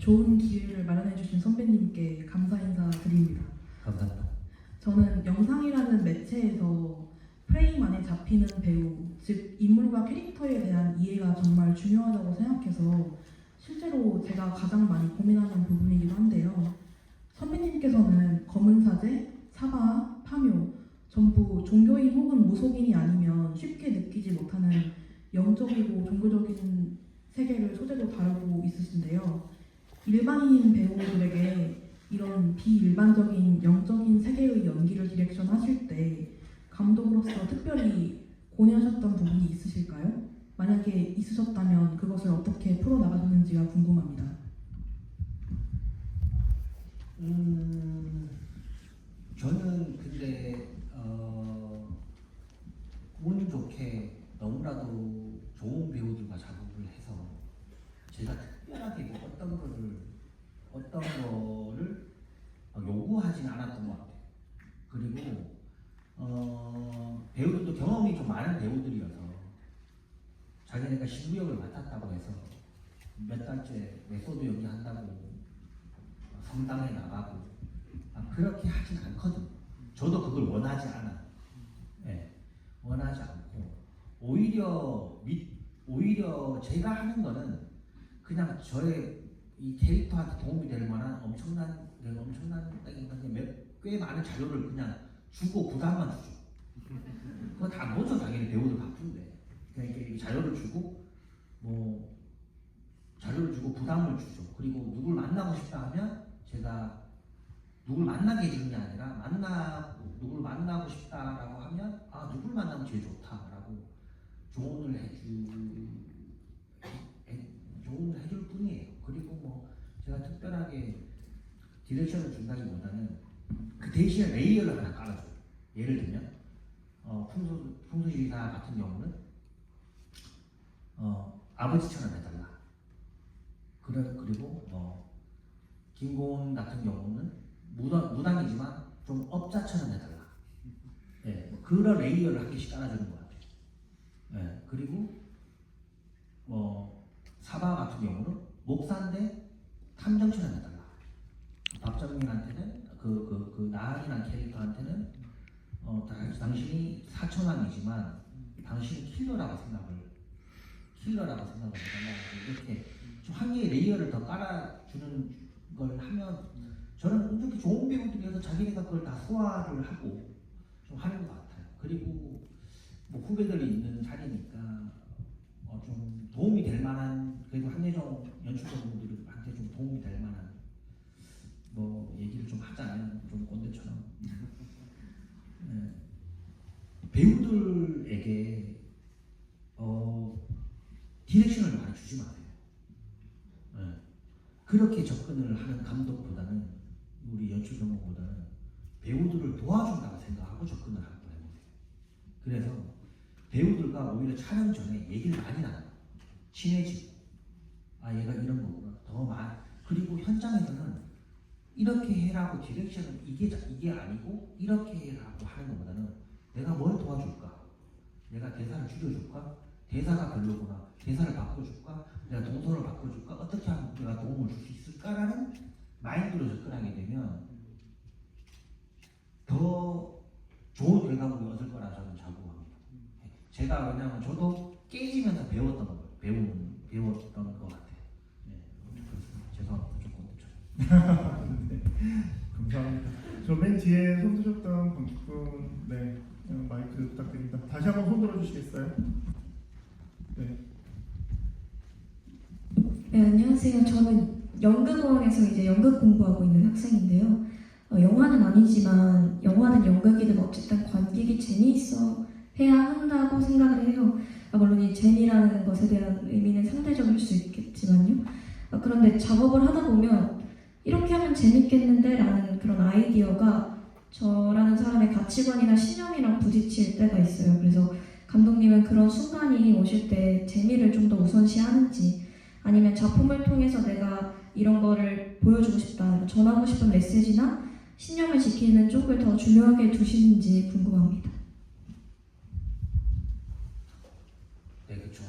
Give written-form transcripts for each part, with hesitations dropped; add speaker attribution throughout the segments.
Speaker 1: 좋은 기회를 마련해주신 선배님께 감사 인사 드립니다.
Speaker 2: 감사합니다.
Speaker 1: 저는 영상이라는 매체에서 프레임 안에 잡히는 배우, 즉 인물과 캐릭터에 대한 이해가 정말 중요하다고 생각해서 실제로 제가 가장 많이 고민하는 부분이기도 한데요. 선배님께서는 검은 사제, 사바, 파묘 전부 종교인 혹은 무속인이 아니면 쉽게 느끼지 못하는 영적이고 종교적인 세계를 소재로 다루고 있으신데요. 일반인 배우들에게 이런 비일반적인 영적인 세계의 연기를 디렉션 하실 때 감독으로서 특별히 고뇌하셨던 부분이 있으실까요? 만약에 있으셨다면 그것을 어떻게 풀어나가셨는지가 궁금합니다.
Speaker 2: 저는 근데 운 좋게 너무나도 좋은 배우들과 작업을 해서 제가 특별하게 뭐 어떤 거를 요구하진 않았던 것 같아요. 그리고 배우들도 경험이 좀 많은 배우들이어서 자기네가 신구역을 맡았다고 해서 몇 달째 메소드 연기한다고 성당에 나가고 그렇게 하진 않거든요. 저도 그걸 원하지 않아요. 네, 원하지 않고 오히려 제가 하는 거는 그냥 저의 이 캐릭터한테 도움이 될 만한 엄청난 꽤 많은 자료를 그냥 주고 부담만 주죠. 그거 다 뭐죠? 당연히 배우들 바쁜데 그냥 이렇게 자료를 주고 부담을 주죠. 그리고 누굴 만나고 싶다 하면 제가 누굴 만나게 해주는 게 아니라 누굴 만나고 싶다라고 하면 누굴 만나면 제일 좋다라고 조언을 해줄 뿐이에요. 그리고 뭐 제가 특별하게 디렉션을 준다기보다는 그 대신에 레이어를 하나 깔아줘요. 예를 들면 풍수지사 같은 경우는 아버지처럼 해달라. 그리고 김고은 같은 경우는 무당이지만 좀 업자처럼 해달라. 네, 그런 레이어를 한 개씩 깔아주는 것 같아요. 네, 그리고 사바 같은 경우는 목사인데 탐정처럼 해달라. 박정민한테는 그 나은이라는 캐릭터한테는 당신이 사천왕이지만 당신은 킬러라고 생각을 해달라. 이렇게 좀 한 개의 레이어를 더 깔아주는 걸 하면 저는 이렇게 좋은 배우들이어서 자기네가 그걸 다 소화를 하고 좀 하는 것 같아요. 그리고 뭐 후배들이 있는 자리니까 좀 도움이 될 만한 그래도 한예종 연출자분들한테 좀 도움이 될 만한 얘기를 좀 하자면 좀 꼰대처럼 네. 배우들에게 디렉션을 많이 주지 마세요. 네. 그렇게 접근을 하는 감독보다는 우리 연출 감독보다는 배우들을 도와준다고 생각하고 접근을 한번 해보세요. 그래서 배우들과 오히려 촬영 전에 얘기를 많이 나눠요. 친해지고 얘가 이런 거구나 더 많이. 그리고 현장에서는 이렇게 해라고 디렉션은 이게 아니고 이렇게 해라고 하는 것보다는 내가 뭘 도와줄까? 내가 대사를 줄여줄까? 대사가 별로구나. 대사를 바꿔줄까? 내가 동선을 바꿔줄까? 어떻게 하면 내가 도움을 줄 수 있을까라는 마인드로 접근하게 되면 더 좋은 결과물을 얻을 거라 저는 자부합니다. 제가 왜냐하면 저도 깨지면서 배웠던 것 같아요. 네, 그렇습니다. 죄송합니다. 조금
Speaker 3: 네, 감사합니다. 저 맨 뒤에 손 드셨던 관객분, 네, 마이크 부탁드립니다. 다시 한번 손 들어주시겠어요? 네.
Speaker 4: 네, 안녕하세요. 저는 연극원에서 이제 연극 공부하고 있는 학생인데요. 영화는 아니지만 영화는 연극이든 어쨌든 관객이 재미있어 해야 한다고 생각을 해요. 물론 이 재미라는 것에 대한 의미는 상대적일 수 있겠지만요. 그런데 작업을 하다 보면 이렇게 하면 재밌겠는데 라는 그런 아이디어가 저라는 사람의 가치관이나 신념이랑 부딪힐 때가 있어요. 그래서 감독님은 그런 순간이 오실 때 재미를 좀 더 우선시하는지 아니면 작품을 통해서 내가 이런 거를 보여주고 싶다, 전하고 싶은 메시지나 신념을 지키는 쪽을 더 중요하게 두시는지 궁금합니다.
Speaker 2: 네, 그렇죠.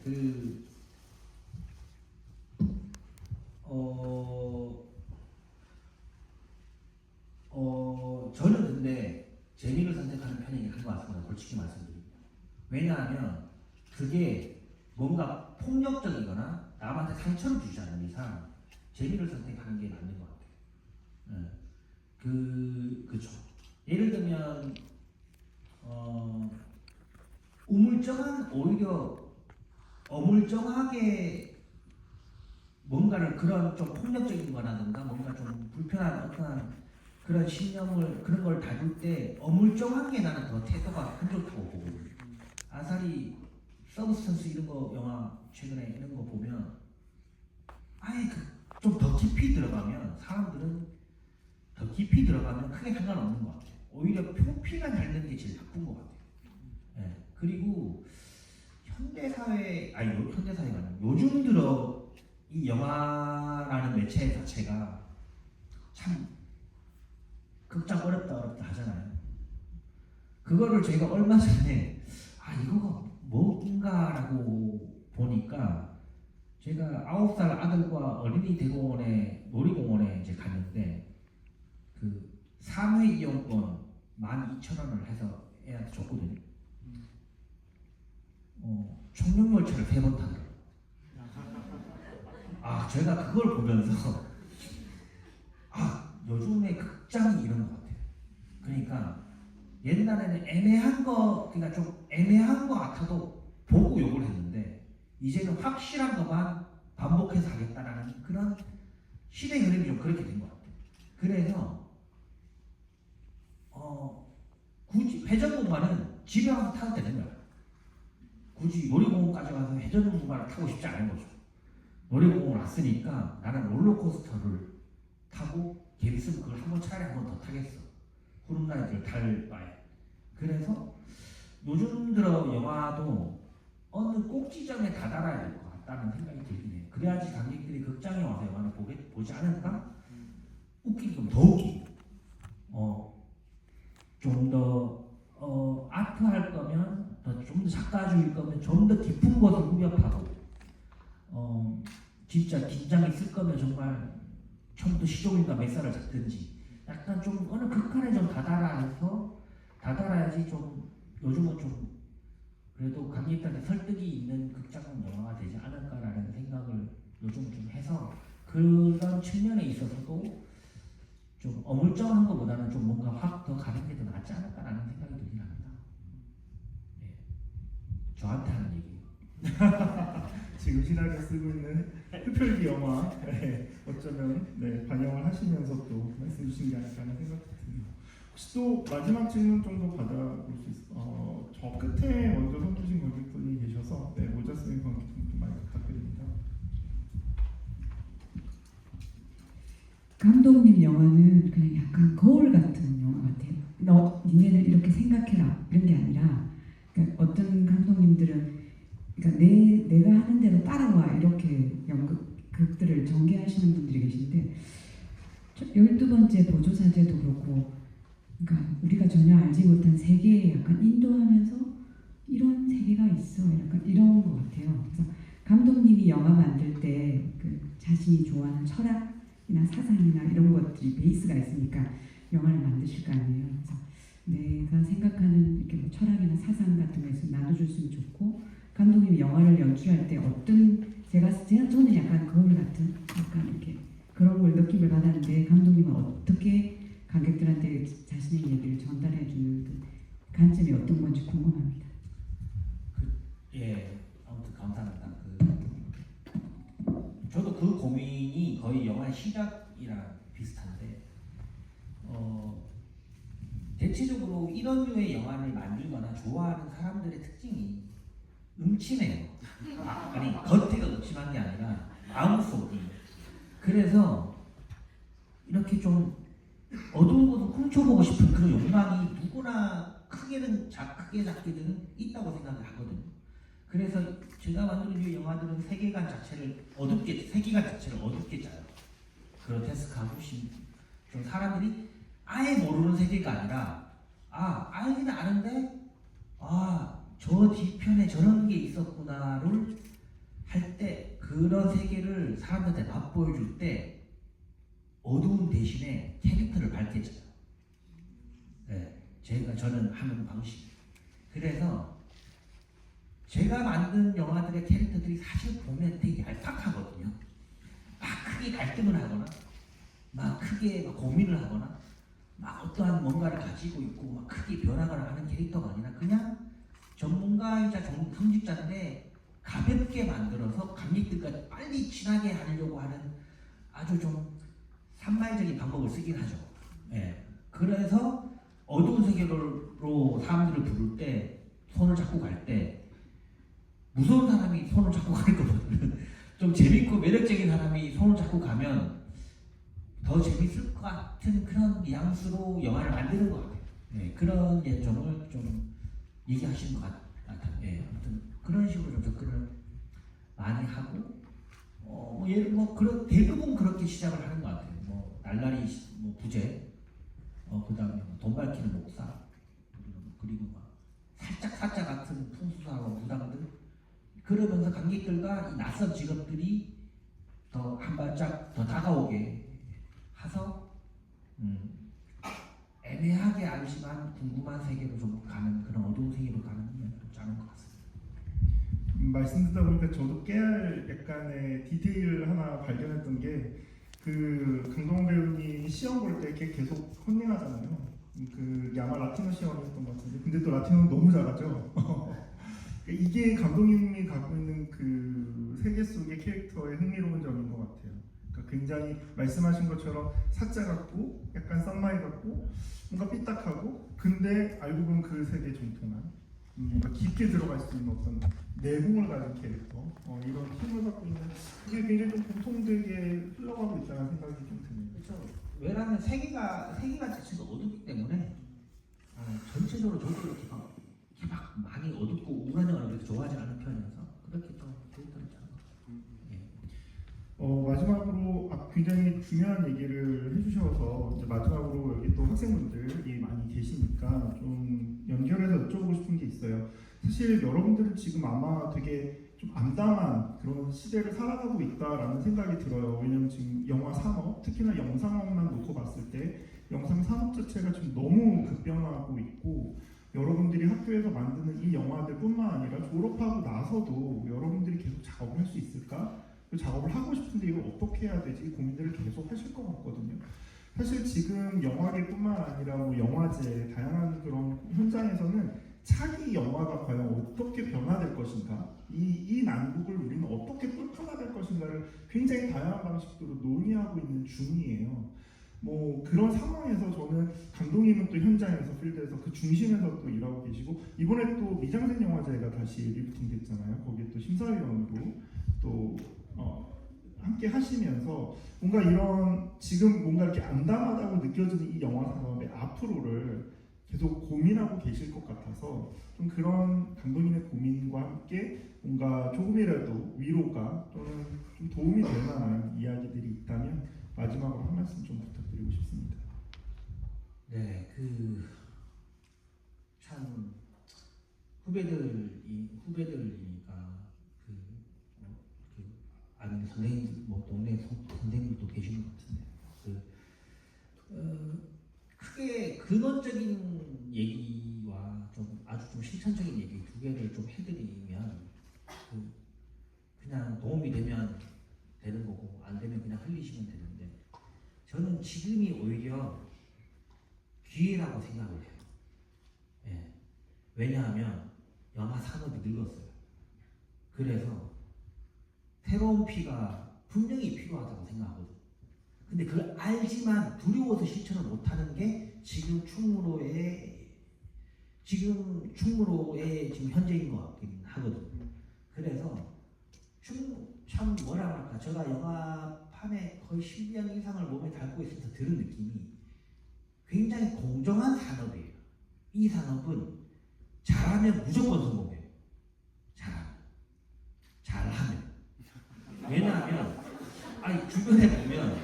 Speaker 2: 그 저는 근데 재미를 선택하는 편이긴 한 것 같습니다. 솔직히 말씀드립니다. 왜냐하면 그게 뭔가 폭력적이거나 남한테 상처를 주지 않는 이상 재미를 선택하는 게 맞는 것 같아요. 그죠. 예를 들면 오히려 어물쩡하게 뭔가를 그런 좀 폭력적인 거라든가 뭔가 좀 불편한 어떤 그런 신념을 그런 걸 다룰 때 어물쩡한 게 나는 더 태도가 안 좋다고 보거든요. 아사리 서브스턴스 이런 거 영화 최근에 이런 거 보면 아예 좀 더 깊이 들어가면 사람들은 더 깊이 들어가면 크게 상관없는 것 같아요. 오히려 표피가 잘 되는 게 제일 나쁜 것 같아요. 네. 그리고 현대사회가 아니라 요즘 들어 이 영화라는 매체 자체가 참 극장 어렵다 하잖아요. 그거를 제가 얼마 전에 이거가 뭔가라고 보니까 제가 9살 아들과 어린이 대공원에 놀이공원에 이제 갔는데 그 3회 이용권 12,000원을 해서 애한테 줬거든요. 청룡열차를 3번 타더라고요. 제가 그걸 보면서 요즘에 극장이 이런 것 같아요. 그러니까 옛날에는 애매한 거, 그러니까 좀 애매한 거 같아도 보고 욕을 했는데 이제는 확실한 것만 반복해서 하겠다라는 그런 시대 흐름이 좀 그렇게 된 것 같아요. 그래서 굳이 회전목마는 집에 와서 타도 되는 거야. 굳이 놀이공원까지 가서 회전목마를 타고 싶지 않은 거죠. 놀이공원 왔으니까 나는 롤러코스터를 타고 재밌으면 그걸 차라리 한 번 더 타겠어. 후룸라이드를 탈 바에. 그래서 요즘 들어 영화도 어느 꼭 지점에 다다라야 될 것 같다는 생각이 들긴 해요. 그래야지 관객들이 극장에 와서 영화를 보지 않을까? 웃기면 더 웃기고 좀 더 아트할 거면 좀 더 작가주의일 거면 좀 더 깊은 것을 후벼파고 진짜 긴장이 있을 거면 정말 처음부터 시종일관 멱살을 잡든지 약간 좀 어느 극한에 좀 다다라야지 좀 요즘은 좀 그래도 관객들한테 설득이 있는 극장 영화가 되지 않을까라는 생각을 요즘 좀 해서 그런 측면에 있어서도 좀 어물쩡한 것보다는 좀 뭔가 확 더 가는 게 더 낫지 않을까라는 생각이 들긴 합니다. 네. 저한테 하는 얘기예요.
Speaker 3: 지금 신학에 쓰고 있는 흡혈귀 영화 어쩌면 반영을 하시면서 또 말씀 주신 게 아닐까 하는 생각이 듭니다. 혹시 또 마지막 질문 좀 더 받아볼 수 있어요? 저 끝에 먼저 손 주신 관객분이 계셔서 모자 쓰는 관객분 좀 많이 부탁드립니다.
Speaker 5: 감독님 영화는 그냥 약간 거울 같은 영화 같아요. 니네는 이렇게 생각해라 이런 게 아니라 그러니까 어떤 감독님들은 그러니까 내가 하는 대로 따라와 이렇게 연극들을 전개하시는 분들이 계신데 12번째 보조사제도 그렇고 그러니까 우리가 전혀 알지 못한 세계에 약간 인도하면서 이런 세계가 있어 약간 이런 것 같아요. 그래서 감독님이 영화 만들 때 그 자신이 좋아하는 철학이나 사상이나 이런 것들이 베이스가 있으니까 영화를 만드실 거 아니에요. 그래서 내가 생각하는 이렇게 뭐 철학이나 사상 같은 거 있으면 나눠줬으면 좋고 감독님이 영화를 연출할 때 저는 약간 거울 같은 약간 이렇게 그런 걸 느낌을 받았는데 감독님은 어떻게 관객들한테 자신의 얘기를 전달해 주는 그 관점이 어떤 건지 궁금합니다.
Speaker 2: 아무튼 감사합니다. 저도 그 고민이 거의 영화의 시작이랑 비슷한데 대체적으로 이런 류의 영화를 만들거나 좋아하는 사람들의 특징이 음침해요. 아니 겉에가 음침한 게 아니라 마음속이. 그래서 이렇게 좀 어두운 곳을 훔쳐보고 싶은 그런 욕망이 누구나 크게 작게든 있다고 생각을 하거든요. 그래서 제가 만드는 이 영화들은 세계관 자체를 어둡게 짜요. 그로테스크하고 좀 사람들이 아예 모르는 세계가 아니라 알긴 아는데 저 뒤편에 저런 게 있었구나를 할 때 그런 세계를 사람들한테 맛보여줄 때 어두운 대신에 캐릭터를 밝혀져요. 네, 저는 하는 방식. 그래서 제가 만든 영화들의 캐릭터들이 사실 보면 되게 얄팍하거든요. 막 크게 갈등을 하거나, 막 크게 고민을 하거나, 막 어떠한 뭔가를 가지고 있고, 막 크게 변화를 하는 캐릭터가 아니라 그냥 전문가이자 성직자인데 가볍게 만들어서 관객들과 빨리 친하게 하려고 하는 아주 좀 산말적인 방법을 쓰긴 하죠. 예. 그래서 어두운 세계로 사람들을 부를 때 손을 잡고 갈 때 무서운 사람이 손을 잡고 가는 거거든요. 좀 재밌고 매력적인 사람이 손을 잡고 가면 더 재밌을 것 같은 그런 뉘앙스로 영화를 만드는 것 같아요. 예. 그런 예점을 좀 얘기하시는 것 같아요. 예. 아무튼 그런 식으로 좀 접근을 많이 하고 그런 대부분 그렇게 시작을 하는 것 같아요. 뭐 날라리 부재, 그다음에 돈 밝히는 목사, 그리고 막 살짝 같은 풍수사와 무당들, 그러면서 관객들과 이 낯선 직업들이 더 한 발짝 더 다가오게 해서 애매하게 알지만 궁금한 세계로 좀 가는, 그런 어두운 세계로 가는 이야기를 짜는 것 같습니다.
Speaker 3: 말씀 듣다 보니까 저도 깨알 약간의 디테일 하나 발견했던 게, 그 강동원 배우님이 시험 볼 때 이렇게 계속 컨닝하잖아요. 아마 라틴어 시험이었던 것 같은데, 근데 또 라틴어는 너무 잘하죠. 이게 감독님이 갖고 있는 그 세계 속의 캐릭터의 흥미로운 점인 것 같아요. 그러니까 굉장히 말씀하신 것처럼 사자 같고 약간 썸마이 같고 뭔가 삐딱하고, 근데 알고 보면 그 세계에 정통한 뭔가 깊게 들어갈 수 있는 어떤 내공을 가진 캐릭터, 이런 힘을 갖고 있는, 그게 굉장히 좀 공통되게 흘러가고 있다는 생각이 좀 드네요.
Speaker 2: 그렇죠. 왜냐하면 세계가 자체가 어둡기 때문에 전체적으로 저도 이렇게 막 많이 어둡고 우울한 영화를 그렇게 좋아하지 않는 편이어서 그렇게 또 캐릭터를 짜는 것 같아요.
Speaker 3: 마지막으로 굉장히 중요한 얘기를 해주셔서 이제 마지막으로 여기 또 학생분들이 많이 계시니까 좀 연결해서 여쭤보고 싶은 게 있어요. 사실 여러분들은 지금 아마 되게 좀 암담한 그런 시대를 살아가고 있다라는 생각이 들어요. 왜냐면 지금 영화 산업, 특히나 영상만 놓고 봤을 때 영상 산업 자체가 지금 너무 급변하고 있고, 여러분들이 학교에서 만드는 이 영화들뿐만 아니라 졸업하고 나서도 여러분들이 계속 작업을 할 수 있을까? 그 작업을 하고 싶은데 이걸 어떻게 해야 되지? 고민들을 계속 하실 것 같거든요. 사실 지금 영화계뿐만 아니라 뭐 영화제, 다양한 그런 현장에서는 차기 영화가 과연 어떻게 변화될 것인가, 이 난국을 우리는 어떻게 뚫어나갈 것인가를 굉장히 다양한 방식으로 논의하고 있는 중이에요. 뭐 그런 상황에서 저는 감독님은 또 현장에서 필드에서 그 중심에서 또 일하고 계시고, 이번에 또 미장센 영화제가 다시 리부팅 됐잖아요. 거기에 또 심사위원으로 또 함께 하시면서 뭔가 이런 지금 뭔가 이렇게 암담하다고 느껴지는 이 영화 산업의 앞으로를 계속 고민하고 계실 것 같아서, 좀 그런 감독님의 고민과 함께 뭔가 조금이라도 위로가 또는 좀 도움이 될 만한 이야기들이 있다면 마지막으로 한 말씀 좀 부탁드리고 싶습니다.
Speaker 2: 네, 참 후배들이니까 아는 선생님, 동네 선생님도 계시는 것 같은데, 크게 근원적인 얘기와 아주 좀 실천적인 얘기 두 개를 좀 해드리면, 그냥 도움이 되면 되는 거고 안 되면 그냥 흘리시면 되는데, 저는 지금이 오히려 기회라고 생각을 해요. 예. 왜냐하면 영화 산업이 늙었어요. 그래서 새로운 피가 분명히 필요하다고 생각하거든요. 근데 그걸 알지만 두려워서 실천을 못하는 게 지금 충무로의 지금 현재인 것 같긴 하거든요. 그래서 참 뭐라 할까, 제가 영화판에 거의 10년 이상을 몸에 달고 있어서 들은 느낌이 굉장히 공정한 산업이에요. 이 산업은 잘하면 무조건 성공해요. 잘하면. 왜냐하면 주변에 보면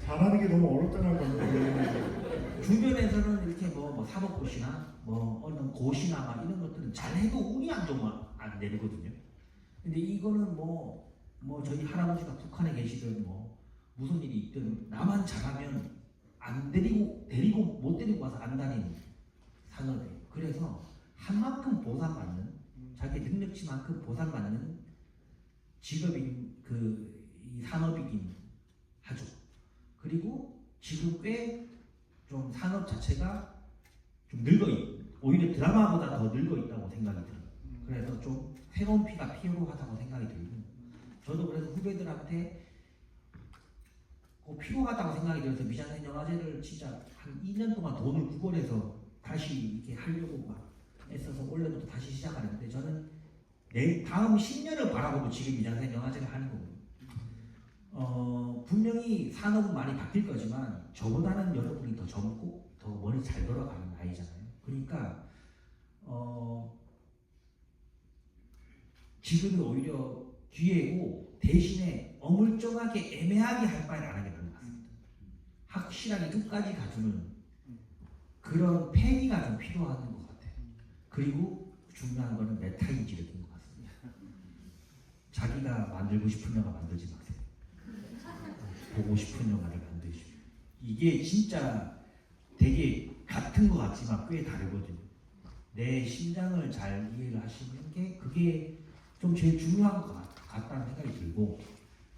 Speaker 3: 잘하는 게 너무 어렵다는 건데,
Speaker 2: 주변에서는 이렇게 뭐 사법고시나 어느 고시나 막 이런 것들은 잘해도 운이 안 좋으면 안 되거든요. 근데 이거는 뭐 저희 할아버지가 북한에 계시든 뭐 무슨 일이 있든 나만 잘하면 안 데리고 못 데리고 와서 안 다니는 산업이에요. 그래서 한 만큼 보상받는 자기 능력치만큼 보상받는 직업인 이 산업이긴 하죠. 그리고 지금 꽤 좀 산업 자체가 좀 오히려 드라마보다 더 늙어 있다고 생각이 들어요. 그래서 좀 새로운 피가 필요하다고 생각이 들고, 저도 그래서 후배들한테 필요하다고 생각이 들어서 미장센 영화제를 진짜 한 2년 동안 돈을 구걸해서 다시 이렇게 하려고 막 애써서 올해부터 다시 시작하는데, 저는 내 다음 10년을 바라보고 지금 미장센 영화제를 하는 거거든요. 분명히 산업은 많이 바뀔 거지만 저보다는 여러분이 더 젊고 더 머리 잘 돌아가는 나이잖아요. 그러니까 지금이 오히려 기회고, 대신에 어물쩡하게 애매하게 할 바에는 안 하게 되는 것 같습니다. 확실하게 끝까지 가주는 그런 패기가 좀 필요한 것 같아요. 그리고 중요한 거는 메타인지를 낀 것 같습니다. 자기가 만들고 싶은 영화 만들지 마세요. 보고 싶은 영화를 만드시고, 이게 진짜 되게 같은 것 같지만 꽤 다르거든요. 내 심장을 잘 이해를 하시는 게 그게 좀 제일 중요한 것 같다는 생각이 들고,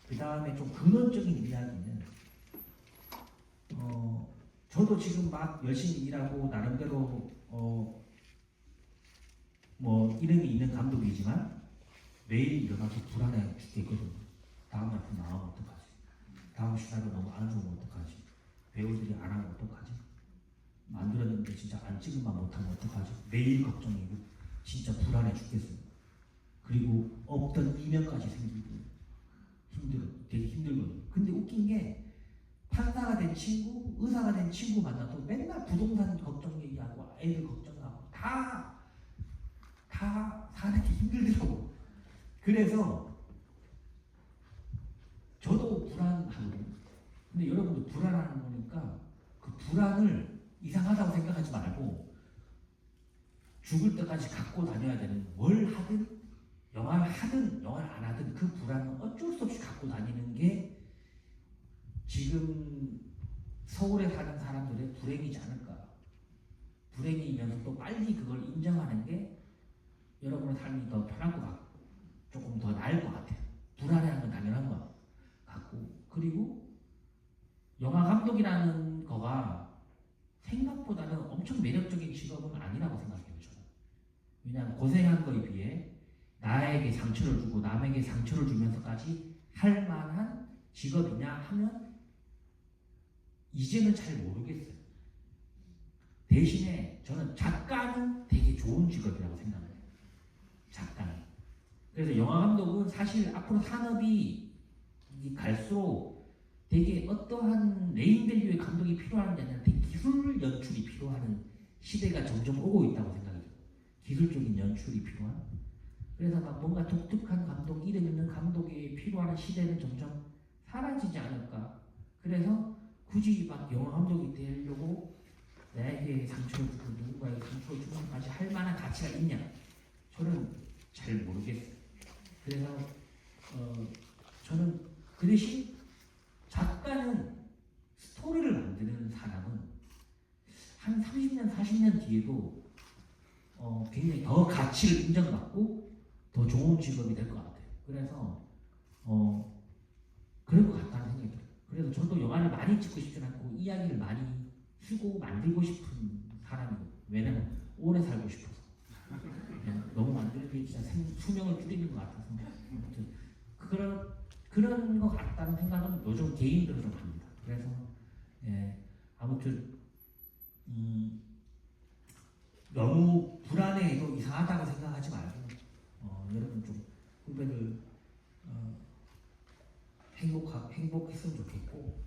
Speaker 2: 그 다음에 좀 근원적인 이야기는 저도 지금 막 열심히 일하고 나름대로 뭐 이름이 있는 감독이지만 매일 일어나서 불안해 죽겠거든요. 다음 작품 나오면 어떡하지? 다음 시나리오 너무 안 좋으면 어떡하지? 배우들이 안 하면 어떡하지? 만들었는데 진짜 안 찍으면 못하면 어떡하지? 매일 걱정이고 진짜 불안해 죽겠어요. 그리고 없던 이면까지 생기고 되게 힘들거든요. 근데 웃긴 게 판사가 된 친구, 의사가 된 친구 만나도 맨날 부동산 걱정 얘기하고 애들 걱정하고 다 사는 게 힘들더라고. 그래서 저도 불안하거든요. 근데 여러분도 불안하는 거니까 그 불안을 이상하다고 생각하지 말고 죽을 때까지 갖고 다녀야 되는, 뭘 하든 영화를 하든 영화를 안 하든 그 불안은 어쩔 수 없이 갖고 다니는 게 지금 서울에 사는 사람들의 불행이지 않을까. 불행이면서 또 빨리 그걸 인정하는 게 여러분의 삶이 더 편할 것 같고 조금 더 나을 것 같아요. 불안해하는 건 당연한 것 같고, 그리고 영화 감독이라는 거가 생각보다는 엄청 매력적인 직업은 아니라고 생각해요. 저는. 왜냐하면 고생한 거에 비해 나에게 상처를 주고 남에게 상처를 주면서까지 할 만한 직업이냐 하면 이제는 잘 모르겠어요. 대신에 저는 작가는 되게 좋은 직업이라고 생각해요. 작가는. 그래서 영화 감독은 사실 앞으로 산업이 갈수록 되게 어떠한 네임밸류의 감독이 필요한 게 아니라 되게 기술 연출이 필요한 시대가 점점 오고 있다고 생각해요. 기술적인 연출이 필요한. 그래서 막 뭔가 독특한 감독, 이름 있는 감독이 필요한 시대는 점점 사라지지 않을까. 그래서 굳이 막 영화 감독이 되려고 나에게 상처를 주고 누군가에게 상처를 주면까지 할 만한 가치가 있냐? 저는 잘 모르겠어요. 그래서 저는 그 대신 작가는 스토리를 만드는 사람은 한 30년, 40년 뒤에도 굉장히 더 가치를 인정받고 더 좋은 직업이 될 것 같아요. 그래서 그럴 것 같다는 생각이 들어요. 그래서 저도 영화를 많이 찍고 싶지 않고 이야기를 많이 쓰고 만들고 싶은 사람이고, 왜냐면 오래 살고 싶어서. 너무 만드는 게 진짜 수명을 줄이는 것 같아서. 아무튼 그런 것 같다는 생각은 요즘 개인들은 좀 합니다. 그래서 아무튼 너무 불안해도 이상하다고 생각하지 말고 여러분 좀 후배들 행복했으면 좋겠고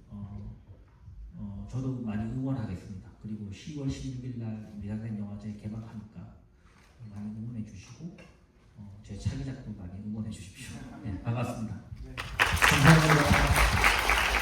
Speaker 2: 저도 많이 응원하겠습니다. 그리고 10월 16일 날 미장센 영화제 개막하니까 많이 응원해 주시고 제 차기작도 많이 응원해 주십시오. 네, 반갑습니다. 감사합니다.